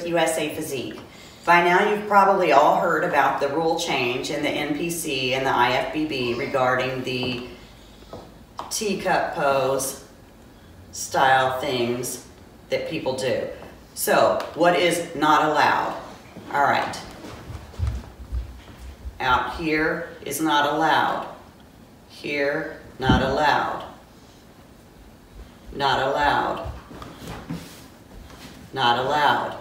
USA Physique. By now you've probably all heard about the rule change in the NPC and the IFBB regarding the teacup pose style things that people do. So what is not allowed? All right. Out here is not allowed. Here, not allowed. Not allowed. Not allowed.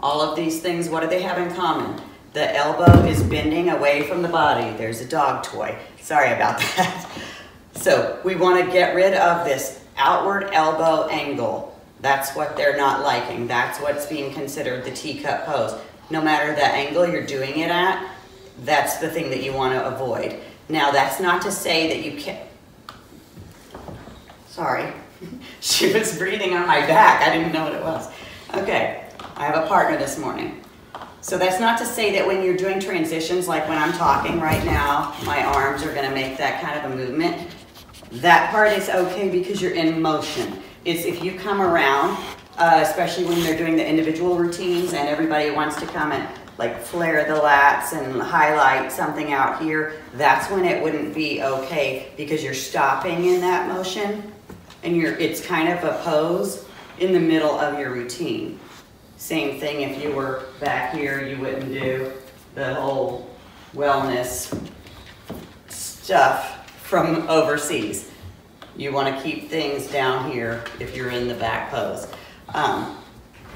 All of these things, what do they have in common? The elbow is bending away from the body. There's a dog toy. Sorry about that. So we want to get rid of this outward elbow angle. That's what they're not liking. That's what's being considered the teacup pose. No matter the angle you're doing it at, that's the thing that you want to avoid. Now that's not to say that you can't, sorry, she was breathing on my back. I didn't know what it was. Okay, I have a partner this morning. So that's not to say that when you're doing transitions, like when I'm talking right now, my arms are gonna make that kind of a movement. That part is okay because you're in motion. It's if you come around, especially when they're doing the individual routines and everybody wants to come and like flare the lats and highlight something out here, that's when it wouldn't be okay because you're stopping in that motion and it's kind of a pose in the middle of your routine. Same thing if you were back here, you wouldn't do the whole wellness stuff from overseas. You want to keep things down here if you're in the back pose.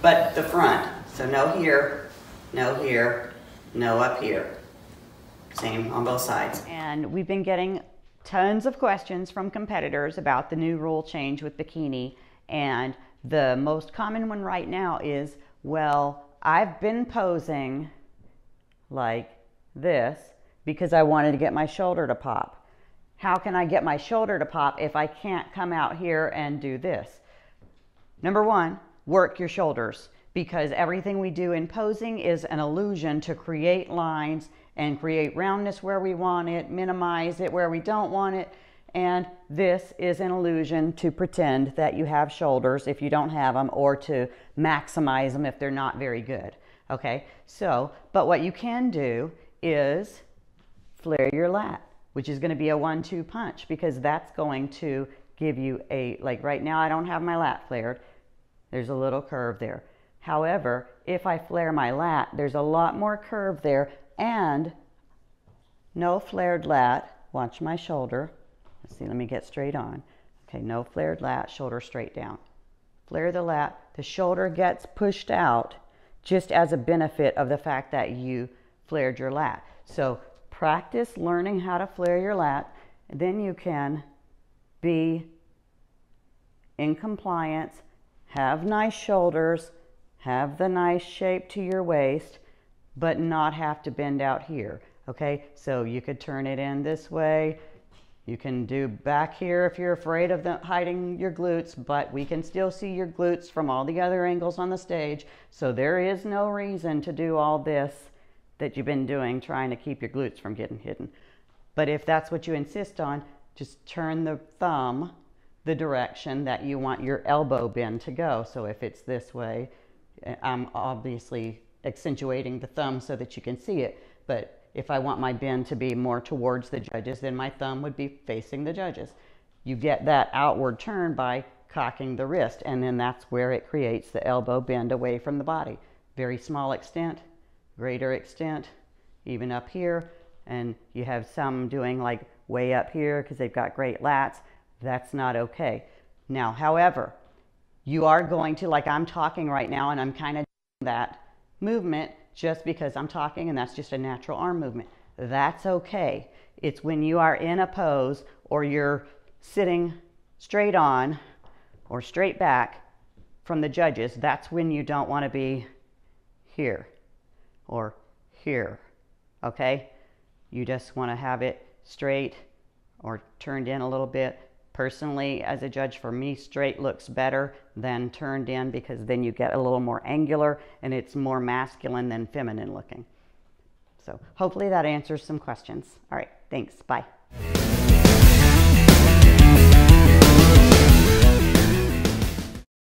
But the front, so no here, no here, no up here. Same on both sides. And we've been getting tons of questions from competitors about the new rule change with bikini, and the most common one right now is, well, I've been posing like this because I wanted to get my shoulder to pop. How can I get my shoulder to pop if I can't come out here and do this? Number one, work your shoulders, because everything we do in posing is an illusion to create lines and create roundness where we want it, minimize it where we don't want it. And this is an illusion to pretend that you have shoulders if you don't have them, or to maximize them if they're not very good. Okay, so, but what you can do is flare your lat, which is going to be a 1-2 punch, because that's going to give you a, like right now I don't have my lat flared. There's a little curve there. However, if I flare my lat, there's a lot more curve there, and no flared lat. Watch my shoulder. Let's see, let me get straight on. Okay, no flared lat, shoulder straight down. Flare the lat, the shoulder gets pushed out just as a benefit of the fact that you flared your lat. So practice learning how to flare your lat, and then you can be in compliance, have nice shoulders, have the nice shape to your waist, but not have to bend out here. Okay, so you could turn it in this way. You can do back here if you're afraid of hiding your glutes, but we can still see your glutes from all the other angles on the stage. So there is no reason to do all this that you've been doing, trying to keep your glutes from getting hidden. But if that's what you insist on, just turn the thumb the direction that you want your elbow bend to go. So if it's this way, I'm obviously accentuating the thumb so that you can see it, but if I want my bend to be more towards the judges, then my thumb would be facing the judges. You get that outward turn by cocking the wrist, and then that's where it creates the elbow bend away from the body. Very small extent, greater extent, even up here, and you have some doing like way up here because they've got great lats. That's not okay. Now, however, you are going to, like I'm talking right now, and I'm kind of doing that movement just because I'm talking, and that's just a natural arm movement. That's okay. It's when you are in a pose or you're sitting straight on or straight back from the judges, that's when you don't want to be here or here, okay? You just want to have it straight or turned in a little bit. Personally, as a judge, for me, straight looks better than turned in, because then you get a little more angular and it's more masculine than feminine looking. So hopefully that answers some questions. All right, thanks, bye.